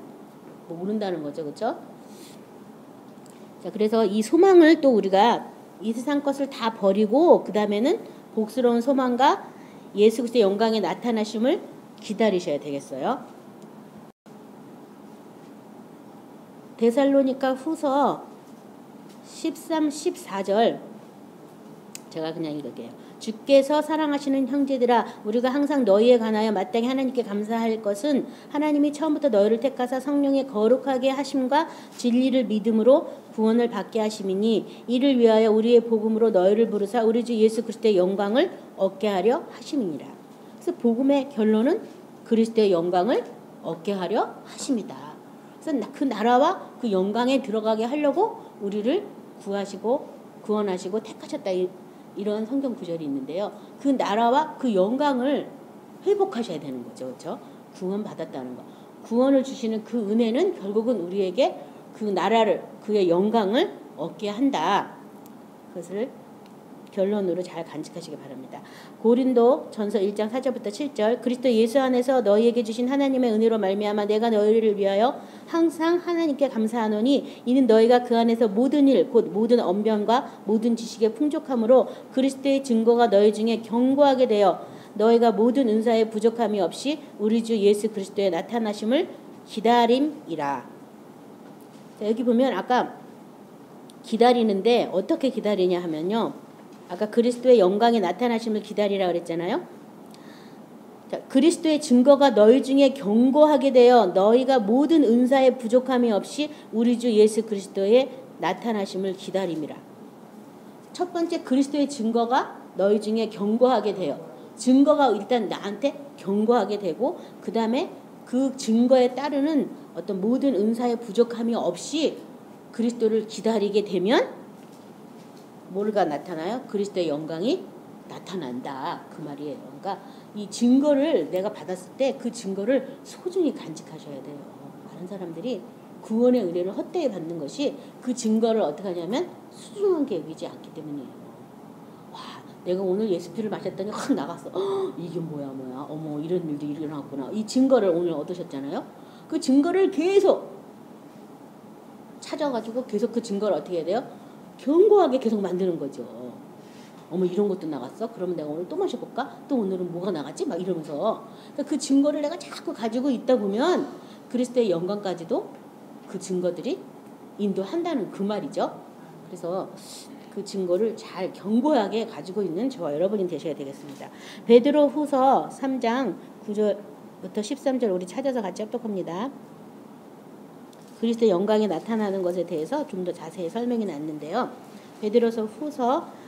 모른다는 거죠. 그렇죠? 자, 그래서 이 소망을 또 우리가 이 세상 것을 다 버리고 그 다음에는 복스러운 소망과 예수 그리스도의 영광의 나타나심을 기다리셔야 되겠어요. 데살로니가 후서 13, 14절 제가 그냥 읽을게요. 주께서 사랑하시는 형제들아 우리가 항상 너희에 관하여 마땅히 하나님께 감사할 것은 하나님이 처음부터 너희를 택하사 성령의 거룩하게 하심과 진리를 믿음으로 구원을 받게 하심이니 이를 위하여 우리의 복음으로 너희를 부르사 우리 주 예수 그리스도의 영광을 얻게 하려 하심이니라. 그래서 복음의 결론은 그리스도의 영광을 얻게 하려 하심이다. 그래서 그 나라와 그 영광에 들어가게 하려고 우리를 구하시고 구원하시고 택하셨다. 이런 성경 구절이 있는데요. 그 나라와 그 영광을 회복하셔야 되는 거죠. 그렇죠? 구원 받았다는 거. 구원을 주시는 그 은혜는 결국은 우리에게 그 나라를 그의 영광을 얻게 한다. 그것을 결론으로 잘 간직하시기 바랍니다. 고린도 전서 1장 4절부터 7절 그리스도 예수 안에서 너희에게 주신 하나님의 은혜로 말미암아 내가 너희를 위하여 항상 하나님께 감사하노니 이는 너희가 그 안에서 모든 일 곧 모든 언변과 모든 지식의 풍족함으로 그리스도의 증거가 너희 중에 견고하게 되어 너희가 모든 은사에 부족함이 없이 우리 주 예수 그리스도의 나타나심을 기다림이라. 자, 여기 보면 아까 기다리는데 어떻게 기다리냐 하면요. 아까 그리스도의 영광에 나타나심을 기다리라 그랬잖아요. 자, 그리스도의 증거가 너희 중에 견고하게 되어 너희가 모든 은사에 부족함이 없이 우리 주 예수 그리스도의 나타나심을 기다림이라. 첫 번째 그리스도의 증거가 너희 중에 견고하게 되어 증거가 일단 나한테 견고하게 되고 그 다음에 그 증거에 따르는 어떤 모든 은사에 부족함이 없이 그리스도를 기다리게 되면 뭐가 나타나요? 그리스도의 영광이 나타난다. 그 말이에요. 그러니까 이 증거를 내가 받았을 때 그 증거를 소중히 간직하셔야 돼요. 많은 사람들이 구원의 은혜를 헛되이 받는 것이 그 증거를 어떻게 하냐면 소중하게 여기지 않기 때문이에요. 와, 내가 오늘 예수피를 마셨더니 확 나갔어. 이게 뭐야. 어머 이런 일도 일어났구나. 이 증거를 오늘 얻으셨잖아요. 그 증거를 계속 찾아가지고 계속 그 증거를 어떻게 해야 돼요? 견고하게 계속 만드는 거죠. 어머 이런 것도 나갔어? 그러면 내가 오늘 또 마셔볼까? 또 오늘은 뭐가 나갔지? 막 이러면서 그러니까 그 증거를 내가 자꾸 가지고 있다 보면 그리스도의 영광까지도 그 증거들이 인도한다는 그 말이죠. 그래서 그 증거를 잘 견고하게 가지고 있는 저와 여러분이 되셔야 되겠습니다. 베드로 후서 3장 9절부터 13절 우리 찾아서 같이 합독합니다. 그리스도의 영광이 나타나는 것에 대해서 좀 더 자세히 설명이 났는데요. 베드로후서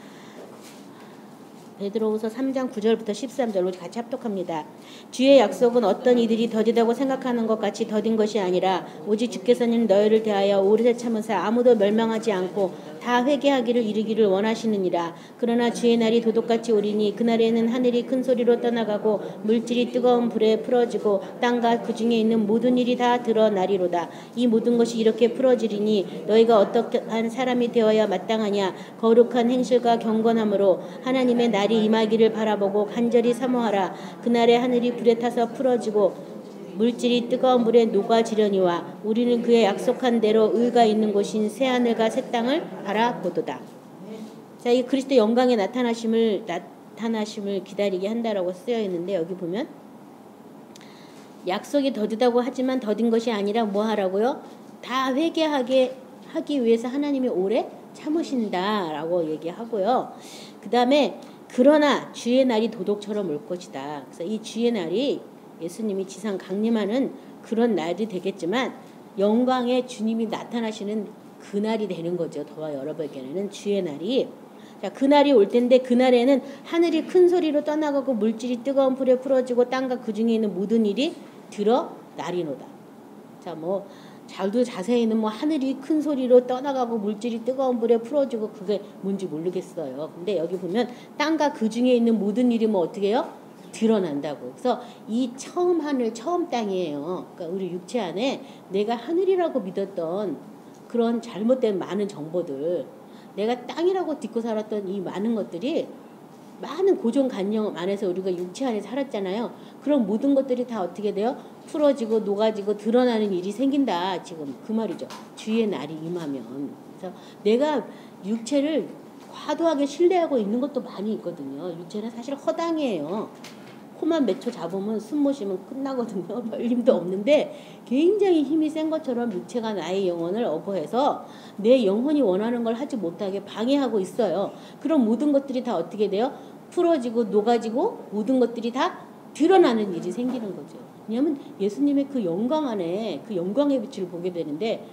3장 9절부터 13절 우리 같이 합독합니다. 주의 약속은 어떤 이들이 더디다고 생각하는 것 같이 더딘 것이 아니라 오직 주께서는 너희를 대하여 오래 참으사 아무도 멸망하지 않고 다 회개하기를 이르기를 원하시느니라. 그러나 주의 날이 도둑같이 오리니 그날에는 하늘이 큰 소리로 떠나가고 물질이 뜨거운 불에 풀어지고 땅과 그 중에 있는 모든 일이 다 드러나리로다. 이 모든 것이 이렇게 풀어지리니 너희가 어떠한 사람이 되어야 마땅하냐. 거룩한 행실과 경건함으로 하나님의 날이 임하기를 바라보고 간절히 사모하라. 그날에 하늘이 불에 타서 풀어지고 물질이 뜨거운 물에 녹아지려니와 우리는 그의 약속한 대로 의가 있는 곳인 새하늘과 새 땅을 바라보도다. 자, 이 그리스도 영광의 나타나심을 기다리게 한다라고 쓰여 있는데 여기 보면 약속이 더디다고 하지만 더딘 것이 아니라 뭐 하라고요? 다 회개하게 하기 위해서 하나님이 오래 참으신다라고 얘기하고요. 그 다음에 그러나 주의 날이 도둑처럼 올 것이다. 그래서 이 주의 날이 예수님이 지상 강림하는 그런 날이 되겠지만 영광의 주님이 나타나시는 그 날이 되는 거죠. 저와 여러분에게는 주의 날이. 자, 그 날이 올 텐데 그 날에는 하늘이 큰 소리로 떠나가고 물질이 뜨거운 불에 풀어지고 땅과 그 중에 있는 모든 일이 드러나리로다. 자, 뭐 잘도 자세히는 뭐 하늘이 큰 소리로 떠나가고 물질이 뜨거운 불에 풀어지고 그게 뭔지 모르겠어요. 근데 여기 보면 땅과 그 중에 있는 모든 일이 뭐 어떻게 해요? 드러난다고. 그래서 이 처음 하늘 처음 땅이에요. 그러니까 우리 육체 안에 내가 하늘이라고 믿었던 그런 잘못된 많은 정보들, 내가 땅이라고 믿고 살았던 이 많은 것들이 많은 고정관념 안에서 우리가 육체 안에 살았잖아요. 그런 모든 것들이 다 어떻게 돼요? 풀어지고 녹아지고 드러나는 일이 생긴다. 지금 그 말이죠. 주의 날이 임하면. 그래서 내가 육체를 과도하게 신뢰하고 있는 것도 많이 있거든요. 육체는 사실 허당이에요. 코만 몇 초 잡으면 숨 못 쉬면 끝나거든요. 별 힘도 없는데 굉장히 힘이 센 것처럼 육체가 나의 영혼을 어거해서 내 영혼이 원하는 걸 하지 못하게 방해하고 있어요. 그럼 모든 것들이 다 어떻게 돼요? 풀어지고 녹아지고 모든 것들이 다 드러나는 일이 생기는 거죠. 왜냐하면 예수님의 그 영광 안에 그 영광의 빛을 보게 되는데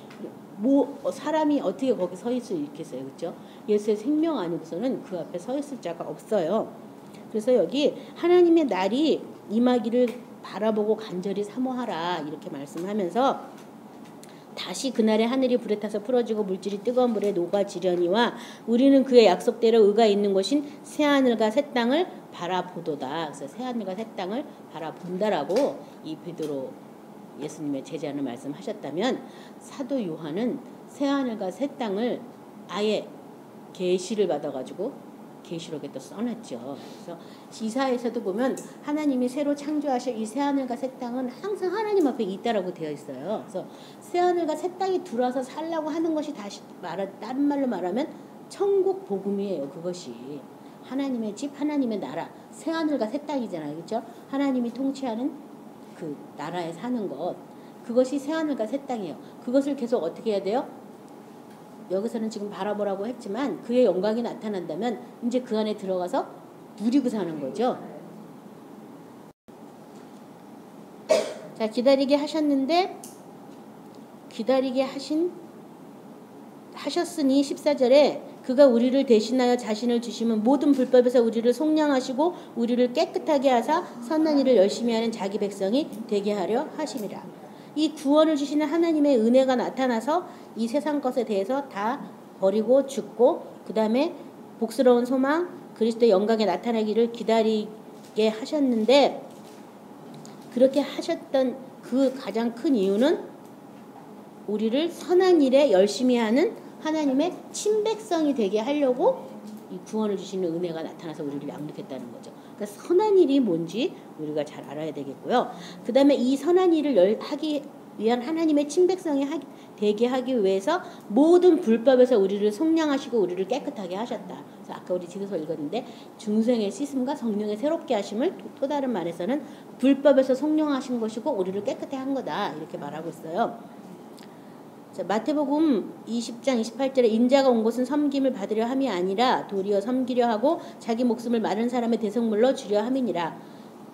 뭐 사람이 어떻게 거기 서 있을 수 있겠어요, 그렇죠? 예수의 생명 아니고서는 그 앞에 서 있을 자가 없어요. 그래서 여기 하나님의 날이 임하기를 바라보고 간절히 사모하라 이렇게 말씀하면서 다시 그날에 하늘이 불에 타서 풀어지고 물질이 뜨거운 물에 녹아지려니와 우리는 그의 약속대로 의가 있는 곳인 새하늘과 새 땅을 바라보도다. 그래서 새하늘과 새 땅을 바라본다라고 이 베드로 예수님의 제자는 말씀하셨다면 사도 요한은 새하늘과 새 땅을 아예 계시를 받아가지고 계시록에 또 써놨죠. 그래서 이사야에서도 보면 하나님이 새로 창조하실 이 새하늘과 새 땅은 항상 하나님 앞에 있다라고 되어 있어요. 그래서 새하늘과 새 땅이 들어와서 살라고 하는 것이 다른 말로 말하면 천국 복음이에요. 그것이 하나님의 집, 하나님의 나라, 새하늘과 새 땅이잖아요, 그렇죠? 하나님이 통치하는 그 나라에 사는 것, 그것이 새하늘과 새 땅이에요. 그것을 계속 어떻게 해야 돼요? 여기서는 지금 바라보라고 했지만 그의 영광이 나타난다면 이제 그 안에 들어가서 누리고 사는 거죠. 자, 기다리게 하셨는데 기다리게 하셨으니 14절에 그가 우리를 대신하여 자신을 주시면 모든 불법에서 우리를 속량하시고 우리를 깨끗하게 하사 선한 일을 열심히 하는 자기 백성이 되게 하려 하심이라. 이 구원을 주시는 하나님의 은혜가 나타나서 이 세상 것에 대해서 다 버리고 죽고 그 다음에 복스러운 소망 그리스도의 영광에 나타나기를 기다리게 하셨는데 그렇게 하셨던 그 가장 큰 이유는 우리를 선한 일에 열심히 하는 하나님의 친백성이 되게 하려고 이 구원을 주시는 은혜가 나타나서 우리를 양육했다는 거죠. 그러니까 선한 일이 뭔지 우리가 잘 알아야 되겠고요. 그 다음에 이 선한 일을 하기 위한 하나님의 친백성이 되게 하기 위해서 모든 불법에서 우리를 속량하시고 우리를 깨끗하게 하셨다. 그래서 아까 우리 지도서 읽었는데 중생의 씻음과 성령의 새롭게 하심을 또 다른 말에서는 불법에서 속량하신 것이고 우리를 깨끗하게 한 거다. 이렇게 말하고 있어요. 자, 마태복음 20장 28절에 인자가 온 곳은 섬김을 받으려 함이 아니라 도리어 섬기려 하고 자기 목숨을 마른 사람의 대속물로 주려 함이니라.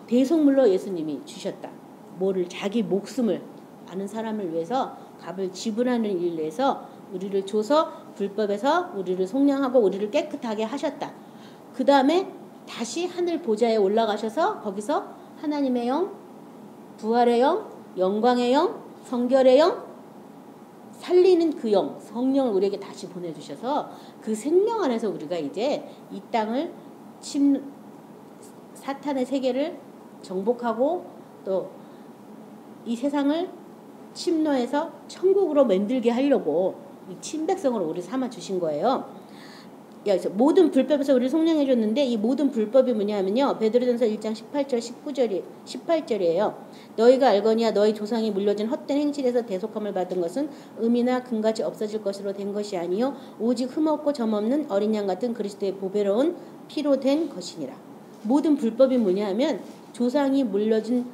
대속물로 예수님이 주셨다. 뭐를 자기 목숨을 많은 사람을 위해서 값을 지불하는 일을 위해서 우리를 줘서 불법에서 우리를 속량하고 우리를 깨끗하게 하셨다. 그 다음에 다시 하늘 보좌에 올라가셔서 거기서 하나님의 영, 부활의 영, 영광의 영, 성결의 영, 살리는 그 영, 성령을 우리에게 다시 보내주셔서 그 생명 안에서 우리가 이제 이 땅을 사탄의 세계를 정복하고 또 이 세상을 침노해서 천국으로 만들게 하려고 이 친백성으로 우리 삼아 주신 거예요. 여기서 모든 불법에서 우리를 속량해 줬는데 이 모든 불법이 뭐냐면요. 베드로전서 1장 18절 18절이에요. 너희가 알거니와 너희 조상이 물려진 헛된 행실에서 대속함을 받은 것은 음이나 금같이 없어질 것으로 된 것이 아니요 오직 흠없고 점없는 어린 양 같은 그리스도의 보배로운 피로 된 것이니라. 모든 불법이 뭐냐면 조상이 물려진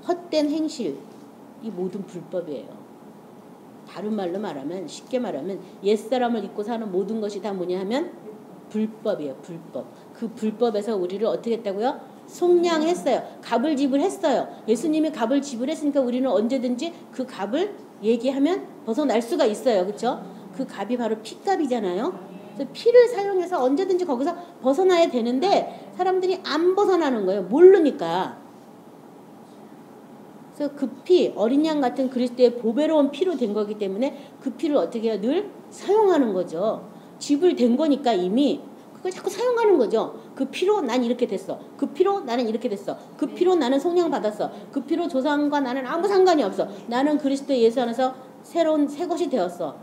헛된 행실, 이 모든 불법이에요. 다른 말로 말하면 쉽게 말하면 옛사람을 입고 사는 모든 것이 다 뭐냐 하면 불법이에요. 불법. 그 불법에서 우리를 어떻게 했다고요? 속량했어요. 값을 지불했어요. 예수님이 값을 지불했으니까 우리는 언제든지 그 값을 얘기하면 벗어날 수가 있어요. 그렇죠? 그 값이 바로 피값이잖아요. 그래서 피를 사용해서 언제든지 거기서 벗어나야 되는데 사람들이 안 벗어나는 거예요. 모르니까. 그래서 그 피, 어린 양 같은 그리스도의 보배로운 피로 된 거기 때문에 그 피를 어떻게 해요? 늘 사용하는 거죠. 지불된 거니까 이미 그걸 자꾸 사용하는 거죠. 그 피로 난 이렇게 됐어. 그 피로 나는 이렇게 됐어. 그 피로 나는 속량 받았어. 그 피로 조상과 나는 아무 상관이 없어. 나는 그리스도 예수 안에서 새로운 새 것이 되었어.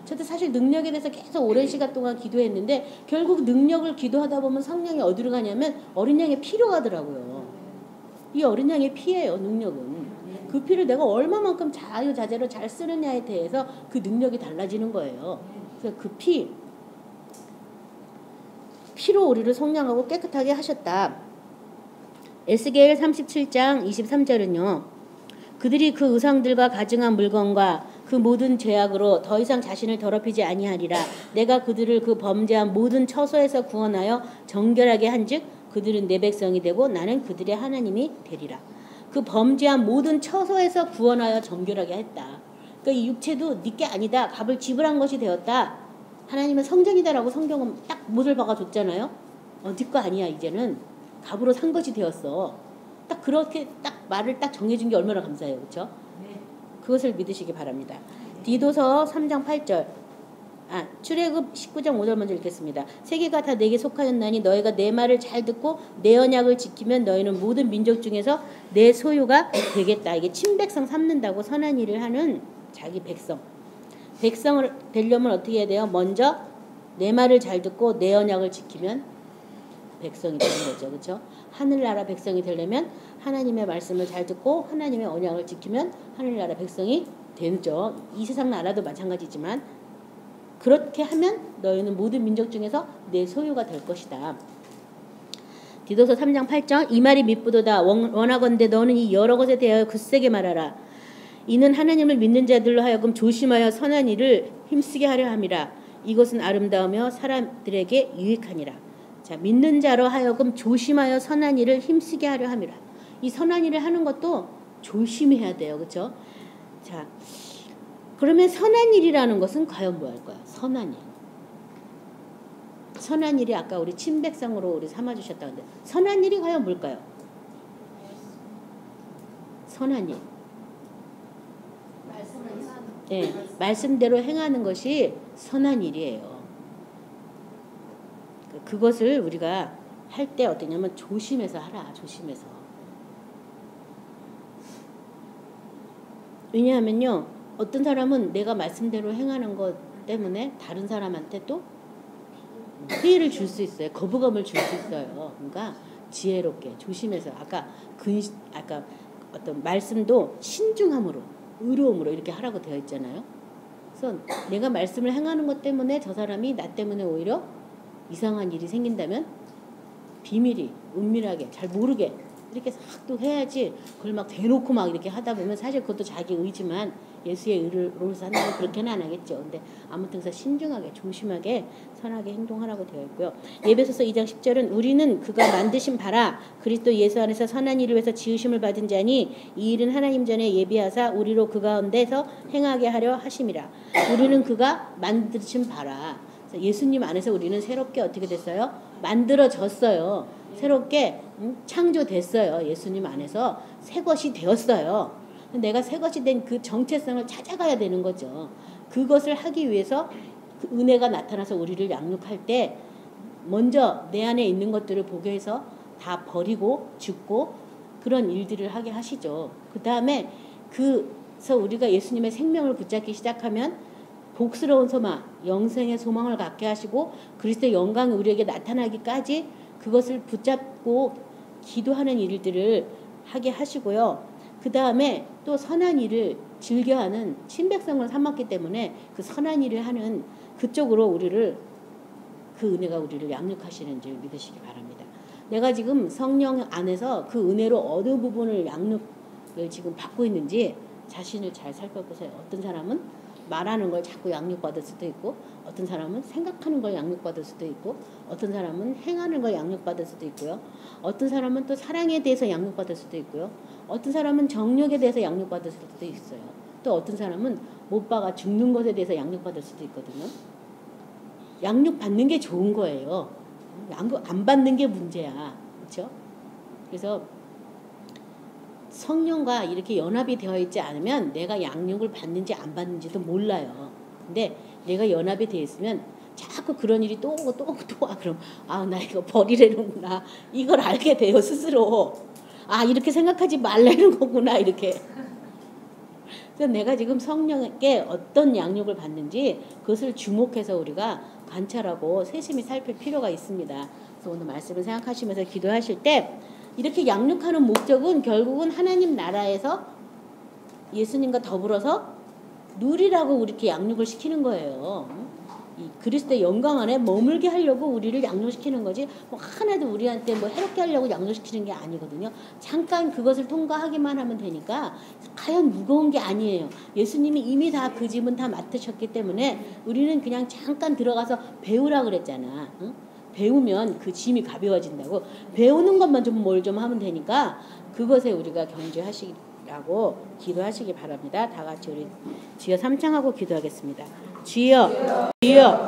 저도 사실 능력에 대해서 계속 오랜 시간 동안 기도했는데 결국 능력을 기도하다 보면 성령이 어디로 가냐면 어린 양의 피로 가더라고요. 이 어린 양의 피예요. 능력은. 그 피를 내가 얼마만큼 자유자재로 잘 쓰느냐에 대해서 그 능력이 달라지는 거예요. 그래서 그 피로 우리를 속량하고 깨끗하게 하셨다. 에스겔 37장 23절은요. 그들이 그 의상들과 가증한 물건과 그 모든 죄악으로 더 이상 자신을 더럽히지 아니하리라. 내가 그들을 그 범죄한 모든 처소에서 구원하여 정결하게 한즉 그들은 내 백성이 되고 나는 그들의 하나님이 되리라. 그 범죄한 모든 처소에서 구원하여 정결하게 했다. 그러니까 이 육체도 네 게 아니다. 값을 지불한 것이 되었다. 하나님은 성전이다라고 성경은 딱 못을 박아줬잖아요. 네 거 아니야. 이제는 값으로 산 것이 되었어. 딱 그렇게 딱 말을 딱 정해준 게 얼마나 감사해요. 그렇죠? 네. 그것을 믿으시기 바랍니다. 디도서 3장 8절. 출애굽 19장 5절 먼저 읽겠습니다. 세계가 다 내게 속하였나니 너희가 내 말을 잘 듣고 내 언약을 지키면 너희는 모든 민족 중에서 내 소유가 되겠다. 이게 친백성 삼는다고 선한 일을 하는 자기 백성. 백성을 되려면 어떻게 해야 돼요? 먼저 내 말을 잘 듣고 내 언약을 지키면 백성이 되는 거죠. 그렇죠? 하늘나라 백성이 되려면 하나님의 말씀을 잘 듣고 하나님의 언약을 지키면 하늘나라 백성이 되죠. 이 세상 나라도 마찬가지지만 그렇게 하면 너희는 모든 민족 중에서 내 소유가 될 것이다. 디도서 3장 8절. 이 말이 미쁘도다. 원하건대 너는 이 여러 것에 대하여 굳세게 말하라. 이는 하나님을 믿는 자들로 하여금 조심하여 선한 일을 힘쓰게 하려 함이라. 이것은 아름다우며 사람들에게 유익하니라. 자, 믿는 자로 하여금 조심하여 선한 일을 힘쓰게 하려 함이라. 이 선한 일을 하는 것도 조심해야 돼요. 그렇죠? 자, 그러면 선한 일이라는 것은 과연 뭐 할 거야? 선한 일. 선한 일이 아까 우리 친백성으로 우리 삼아주셨다는데 선한 일이 과연 뭘까요? 선한 일. 네, 말씀대로 행하는 것이 선한 일이에요. 그것을 우리가 할 때 어떠냐면 조심해서 하라. 조심해서. 왜냐하면요. 어떤 사람은 내가 말씀대로 행하는 것 때문에 다른 사람한테 또 피해를 줄 수 있어요. 거부감을 줄 수 있어요. 그러니까 지혜롭게 조심해서 아까 어떤 말씀도 신중함으로 의로움으로 이렇게 하라고 되어 있잖아요. 그래서 내가 말씀을 행하는 것 때문에 저 사람이 나 때문에 오히려 이상한 일이 생긴다면 비밀이 은밀하게 잘 모르게 이렇게 싹 또 해야지 그걸 막 대놓고 막 이렇게 하다 보면 사실 그것도 자기 의지만 예수의 의로서 한다면 그렇게는 안 하겠죠. 근데 아무튼 신중하게 조심하게 선하게 행동하라고 되어 있고요. 에베소서 2장 10절은 우리는 그가 만드신 바라 그리스도 예수 안에서 선한 일을 위해서 지으심을 받은 자니 이 일은 하나님 전에 예비하사 우리로 그 가운데서 행하게 하려 하심이라. 우리는 그가 만드신 바라. 예수님 안에서 우리는 새롭게 어떻게 됐어요? 만들어졌어요. 새롭게 창조됐어요. 예수님 안에서 새 것이 되었어요. 내가 새 것이 된 그 정체성을 찾아가야 되는 거죠. 그것을 하기 위해서 그 은혜가 나타나서 우리를 양육할 때 먼저 내 안에 있는 것들을 보게 해서 다 버리고 죽고 그런 일들을 하게 하시죠. 그 다음에 그래서 우리가 예수님의 생명을 붙잡기 시작하면 복스러운 소망, 영생의 소망을 갖게 하시고 그리스도의 영광이 우리에게 나타나기까지 그것을 붙잡고 기도하는 일들을 하게 하시고요. 그 다음에 또 선한 일을 즐겨하는 친백성을 삼았기 때문에 그 선한 일을 하는 그쪽으로 우리를 그 은혜가 우리를 양육하시는 줄 믿으시기 바랍니다. 내가 지금 성령 안에서 그 은혜로 어느 부분을 양육을 지금 받고 있는지 자신을 잘 살펴보세요. 어떤 사람은 말하는 걸 자꾸 양육받을 수도 있고 어떤 사람은 생각하는 걸 양육받을 수도 있고 어떤 사람은 행하는 걸 양육받을 수도 있고요. 어떤 사람은 또 사랑에 대해서 양육받을 수도 있고요. 어떤 사람은 정력에 대해서 양육받을 수도 있어요. 또 어떤 사람은 못 박아 죽는 것에 대해서 양육받을 수도 있거든요. 양육받는 게 좋은 거예요. 양육 안 받는 게 문제야. 그렇죠? 그래서 성령과 이렇게 연합이 되어 있지 않으면 내가 양육을 받는지 안 받는지도 몰라요. 근데 내가 연합이 되어 있으면 자꾸 그런 일이 또 오고 또 오고 또 와. 그럼 나 이거 버리려는구나. 이걸 알게 돼요. 스스로. 이렇게 생각하지 말라는 거구나. 이렇게. 그래서 내가 지금 성령에게 어떤 양육을 받는지 그것을 주목해서 우리가 관찰하고 세심히 살필 필요가 있습니다. 그래서 오늘 말씀을 생각하시면서 기도하실 때 이렇게 양육하는 목적은 결국은 하나님 나라에서 예수님과 더불어서 누리라고 이렇게 양육을 시키는 거예요. 이 그리스도의 영광 안에 머물게 하려고 우리를 양육시키는 거지 뭐 하나도 우리한테 뭐 해롭게 하려고 양육시키는 게 아니거든요. 잠깐 그것을 통과하기만 하면 되니까 과연 무거운 게 아니에요. 예수님이 이미 다 그 짐은 다 맡으셨기 때문에 우리는 그냥 잠깐 들어가서 배우라 그랬잖아. 응? 배우면 그 짐이 가벼워진다고. 배우는 것만 좀 뭘 좀 하면 되니까 그것에 우리가 경주하시라고 기도하시기 바랍니다. 다 같이 우리 주여 삼창하고 기도하겠습니다. 주여, 주여,